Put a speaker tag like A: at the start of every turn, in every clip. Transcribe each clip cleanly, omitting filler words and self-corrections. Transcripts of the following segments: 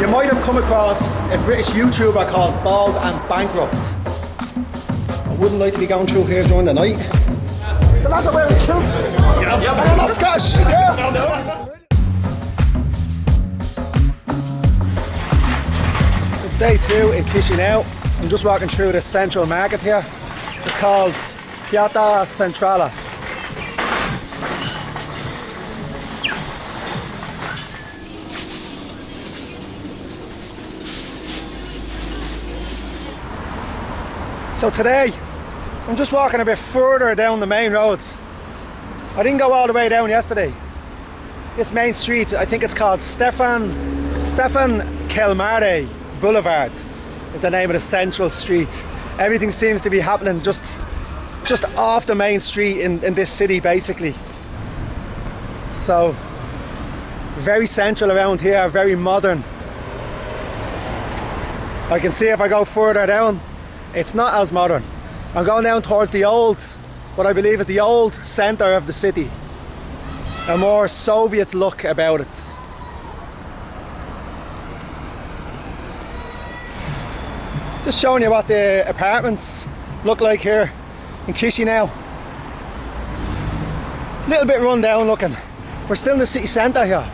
A: You might have come across a British YouTuber called Bald and Bankrupt. I wouldn't like to be going through here during the night. The lads are wearing kilts. And they're not Scottish. Yeah. Day 2 in Chisinau. I'm just walking through the central market here. It's called Piana Vyshnia. So today, I'm just walking a bit further down the main road. I didn't go all the way down yesterday. This main street, I think it's called Stefan Kelmare Boulevard is the name of the central street. Everything seems to be happening just off the main street in this city basically. So, very central around here, very modern. I can see if I go further down, it's not as modern. I'm going down towards the old, what I believe is the old centre of the city. A more Soviet look about it. Just showing you what the apartments look like here in Chisinau. A little bit run down looking. We're still in the city centre here.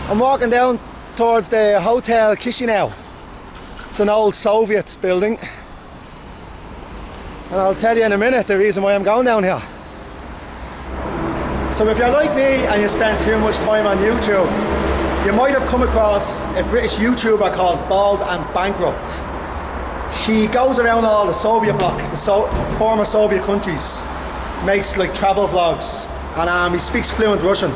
A: I'm walking down towards the Hotel Chisinau. It's an old Soviet building. And I'll tell you in a minute the reason why I'm going down here. So if you're like me and you spend too much time on YouTube, you might have come across a British YouTuber called Bald and Bankrupt. He goes around all the Soviet bloc, the former Soviet countries, makes like travel vlogs, and he speaks fluent Russian.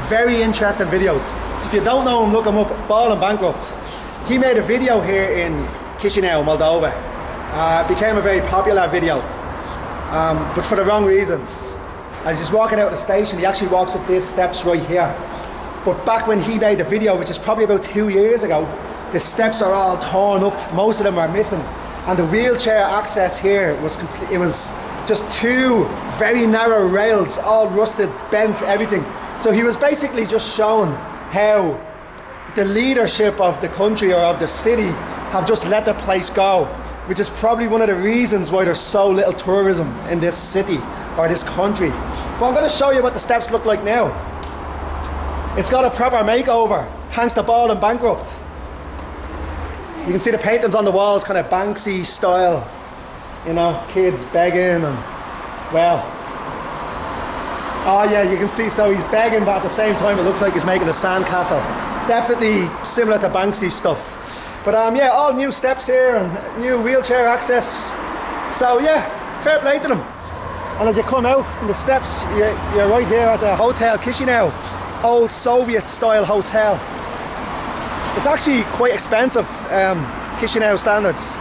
A: Very interesting videos. So if you don't know him, look him up, Bald and Bankrupt. He made a video here in Chisinau, Moldova. Became a very popular video, but for the wrong reasons. As he's walking out of the station, he actually walks up these steps right here. But back when he made the video, which is probably about 2 years ago, the steps are all torn up, most of them are missing. And the wheelchair access here was it was just 2 very narrow rails, all rusted, bent, everything. So he was basically just showing how the leadership of the country or of the city have just let the place go, which is probably one of the reasons why there's so little tourism in this city or this country. But I'm going to show you what the steps look like now. It's got a proper makeover, thanks to Bald and Bankrupt. You can see the paintings on the walls, kind of Banksy style. You know, kids begging and, well. Oh yeah, you can see, so he's begging, but at the same time it looks like he's making a sandcastle. Definitely similar to Banksy stuff. But yeah, all new steps here and new wheelchair access. So yeah, fair play to them. And as you come out from the steps, you're right here at the Hotel Chisinau. Old Soviet style hotel. It's actually quite expensive, Chisinau standards.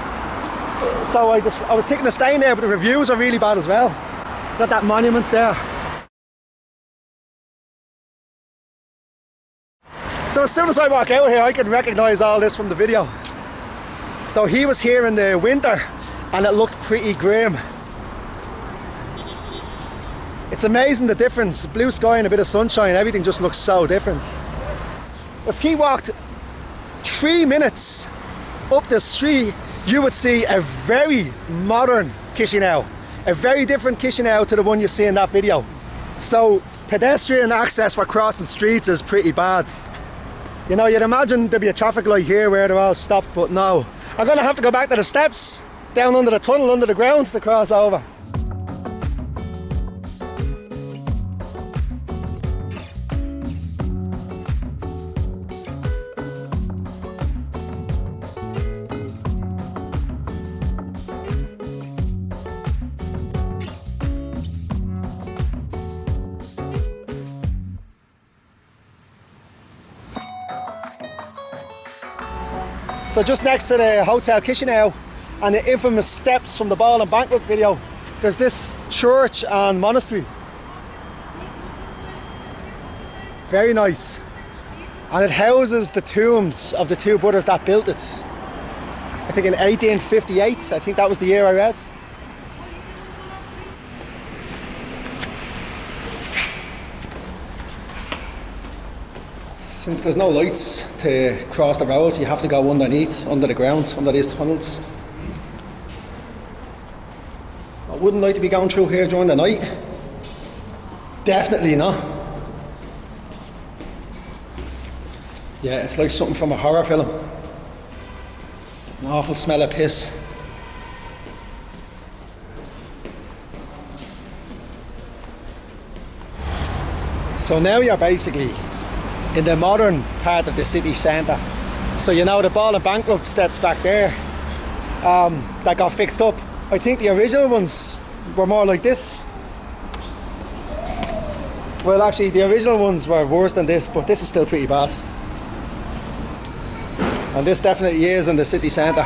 A: So I was thinking of staying there, but the reviews are really bad as well. Got that monument there. So as soon as I walk out here, I can recognise all this from the video. Though he was here in the winter and it looked pretty grim. It's amazing the difference. Blue sky and a bit of sunshine, everything just looks so different. If he walked 3 minutes up the street, you would see a very modern Chisinau. A very different Chisinau to the one you see in that video. So pedestrian access for crossing streets is pretty bad. You know, you'd imagine there'd be a traffic light here where they're all stopped, but no. I'm gonna have to go back to the steps, down under the tunnel, under the ground to cross over. So just next to the Hotel Chisinau and the infamous steps from the Bald and Bankrupt video, there's this church and monastery. Very nice. And it houses the tombs of the 2 brothers that built it. I think in 1858, I think that was the year I read. Since there's no lights to cross the road, you have to go underneath, under the ground, under these tunnels. I wouldn't like to be going through here during the night. Definitely not. Yeah, it's like something from a horror film. An awful smell of piss. So now you're basically in the modern part of the city centre. So you know the Bald and Bankrupt steps back there that got fixed up. I think the original ones were more like this. Well, actually the original ones were worse than this, but this is still pretty bad. And this definitely is in the city centre.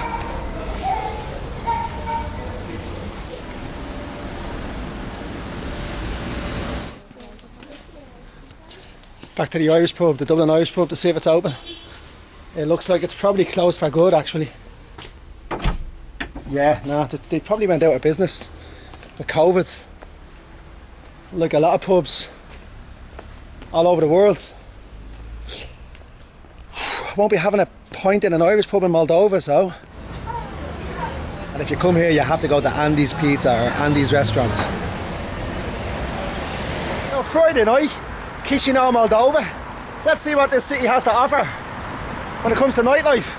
A: Back to the Irish pub, the Dublin Irish pub, to see if it's open. It looks like it's probably closed for good, actually. Yeah, no, they probably went out of business with COVID. Like a lot of pubs all over the world. Won't be having a pint in an Irish pub in Moldova, so. And if you come here, you have to go to Andy's Pizza or Andy's Restaurant. So Friday night, Chisinau, Moldova. Let's see what this city has to offer when it comes to nightlife.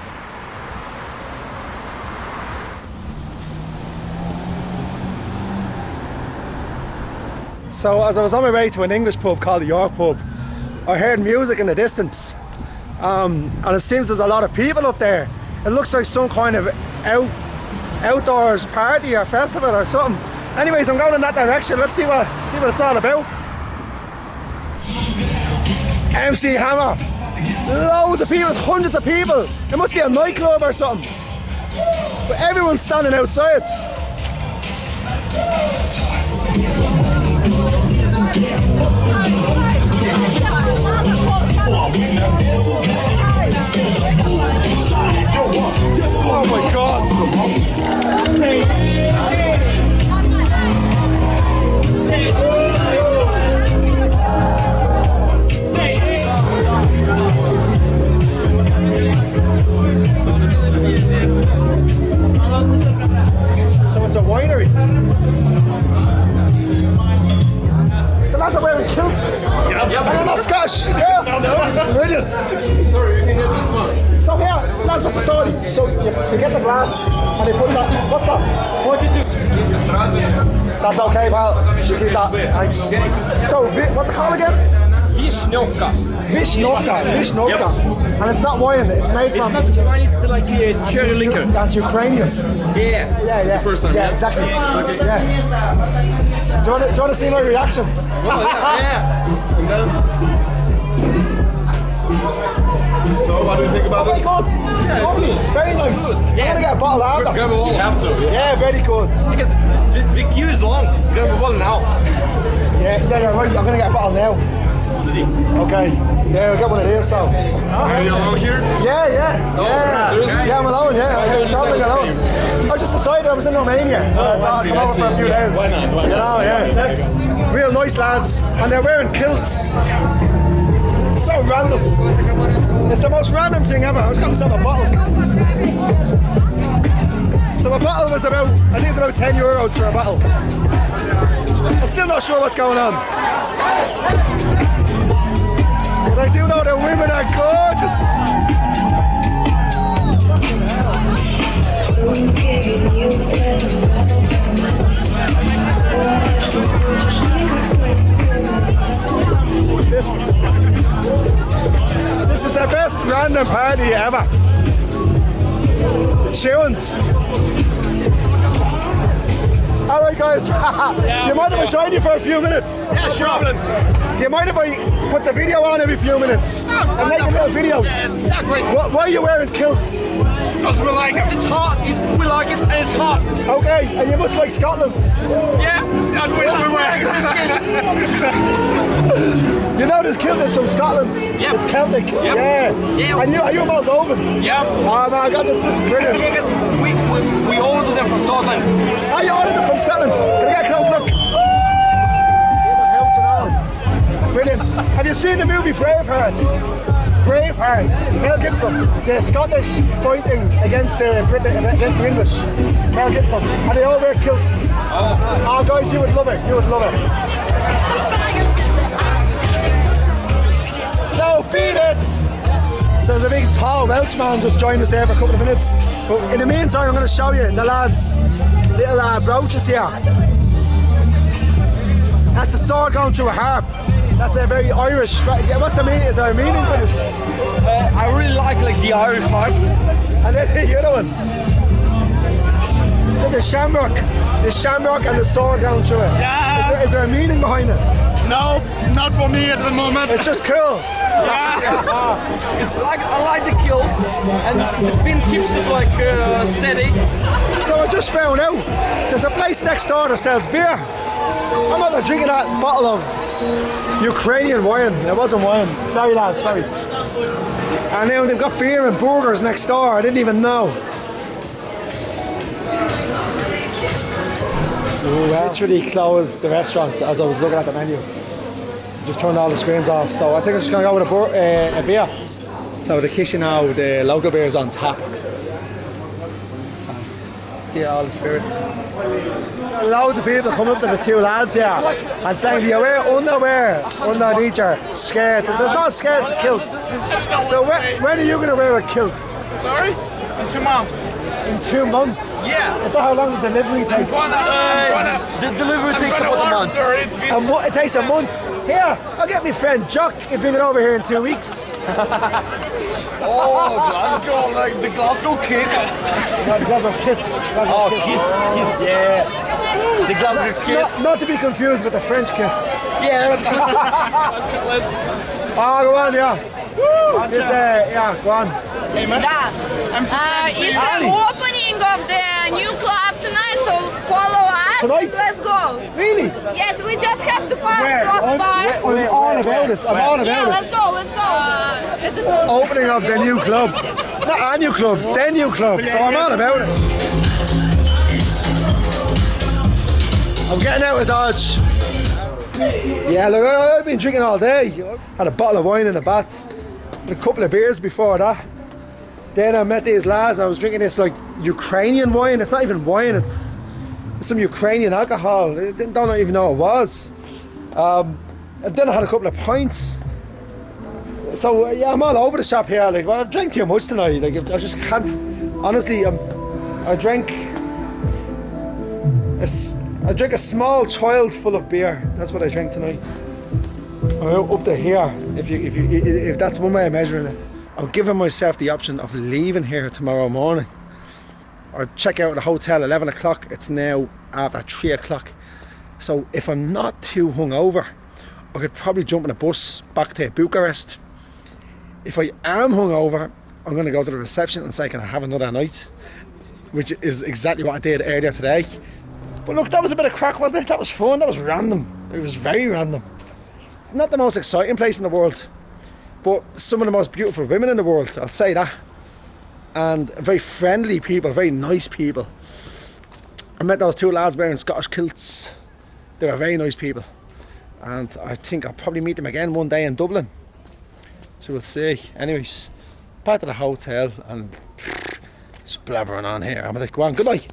A: So as I was on my way to an English pub called the York Pub, I heard music in the distance. And it seems there's a lot of people up there. It looks like some kind of outdoors party or festival or something. Anyways, I'm going in that direction. Let's see what it's all about. MC Hammer. Loads of people, hundreds of people. It must be a nightclub or something. But everyone's standing outside. Oh my God! So it's a winery. The lads are wearing kilts. Yep. And they're not Scottish. Yeah. No. Brilliant.
B: Sorry, you can get this one.
A: So here, lads, what's the story? So you get the glass and they put that. What's that? 42. That's okay, pal. You keep that. Thanks. So what's it called again?
C: Vishnovka.
A: Vishnovka. Yep. And it's not wine, it's made from...
C: It's not wine, it's like cherry liquor.
A: That's Ukrainian.
C: Yeah.
A: The
B: first time,
A: yeah, exactly.
B: Okay.
A: Yeah. Do you want to see my reaction?
B: Well, yeah. And then... So, what do you think about this?
A: Good.
B: Yeah, it's cool.
A: Very nice.
B: Good.
A: I'm going to get a bottle after.
C: Grab a bottle.
B: You have to.
A: Yeah, very good.
C: Because the queue is long. Grab a bottle now.
A: Yeah, you're right. I'm going to get a bottle now. Okay. Yeah, I'll get one of these, so.
B: Are you alone here?
A: Yeah.
B: Oh,
A: Yeah.
B: seriously?
A: Yeah, I'm alone, I'm traveling alone. I just decided I was in Romania. I thought I'd come over for a few days.
B: Why not?
A: You know, yeah. Real nice lads. And they're wearing kilts. So random. It's the most random thing ever. I was going to myself a bottle. So a bottle was about, I think it's about 10 euros for a bottle. I'm still not sure what's going on. But I do know that women are gorgeous. This is the best random party ever. Tunes. Alright guys, do you mind if I join you for a few minutes?
C: Yeah, sure.
A: Do you mind if I put the video on every few minutes? And make little videos?
C: Yeah, great.
A: Why are you wearing kilts?
C: Because we like it. It's hot. We like it and it's hot.
A: Okay, and you must like Scotland.
C: Yeah, I wish we were.
A: You know this kilt is from Scotland.
C: Yep.
A: It's Celtic.
C: Yep.
A: Yeah. And are you a Moldovan?
C: Yep.
A: Oh man, I got this is brilliant.
C: Yeah, because we ordered them from Scotland.
A: Oh, you ordered it from Scotland? Can I get a close look? Brilliant. Have you seen the movie Braveheart? Braveheart, Mel Gibson, the Scottish fighting against the English. Mel Gibson, and they all wear kilts. Oh, guys, you would love it. You would love it. So beat it. So there's a big tall Welsh man just joined us there for a couple of minutes. But in the meantime, I'm going to show you the lads' little brooches here. That's a sword going through a harp. That's a very Irish. What's the meaning? Is there a meaning to this?
C: I really like the Irish harp.
A: And then the other one. So the shamrock and the sword going through it.
C: Yeah.
A: Is there a meaning behind it?
C: No, not for me at the moment.
A: It's just cool.
C: It's like I like the kills, and the pin keeps it like steady.
A: So I just found out there's a place next door that sells beer. I'm out there drinking that bottle of Ukrainian wine. It wasn't wine. Sorry lads, sorry. And now they've got beer and burgers next door. I didn't even know. Literally closed the restaurant as I was looking at the menu. Just turned all the screens off. So I think I'm just going to go with a beer. So the Chisinau, the local beer is on tap. See all the spirits. Loads of people coming up to the two lads here and saying, do you wear underwear underneath your skirt? It says not skirt, it's a kilt. So when are you going to wear a kilt?
C: Sorry? In 2 months.
A: In 2 months?
C: Yeah.
A: Is that how long the delivery takes?
C: The delivery takes about a month.
A: It takes a month? Here, I'll get my friend Jock and bring it over here in 2 weeks.
C: Oh, Glasgow, like the Glasgow kick.
A: Glasgow kiss.
C: Kiss, yeah. The Glasgow kiss.
A: Not to be confused with the French kiss.
C: Yeah.
A: Let's. Oh, go on, yeah. Woo! This, yeah, go on.
C: Hey, I'm
D: it's the opening of the new club tonight, so follow us.
A: Tonight?
D: Let's go.
A: Really?
D: Yes, we just have to pass
A: Where?
D: crossbar.
A: I'm all about it. I'm all about
D: Yeah,
A: it.
D: let's go.
A: Opening of the new club. Not a new club, the new club. So I'm all about it. I'm getting out of Dodge. Yeah, look, I've been drinking all day. Had a bottle of wine in the bath. A couple of beers before that. Then I met these lads. I was drinking this like Ukrainian wine. It's not even wine. It's some Ukrainian alcohol. I don't even know what it was. And then I had a couple of pints. So yeah, I'm all over the shop here. Like, well, I've drank too much tonight. Like, I just can't. Honestly, I drank a small child full of beer. That's what I drank tonight. I'm up to here. If that's one way of measuring it. I'm giving myself the option of leaving here tomorrow morning. Or check out the hotel 11 o'clock. It's now after 3 o'clock. So if I'm not too hungover, I could probably jump on a bus back to Bucharest. If I am hungover, I'm going to go to the reception and say, can I have another night? Which is exactly what I did earlier today. But look, that was a bit of crack, wasn't it? That was fun, that was random. It was very random. It's not the most exciting place in the world, but some of the most beautiful women in the world, I'll say that. And very friendly people, very nice people. I met those two lads wearing Scottish kilts. They were very nice people. And I think I'll probably meet them again one day in Dublin. So we'll see. Anyways, back to the hotel and just blabbering on here. I'm like, go on, good night.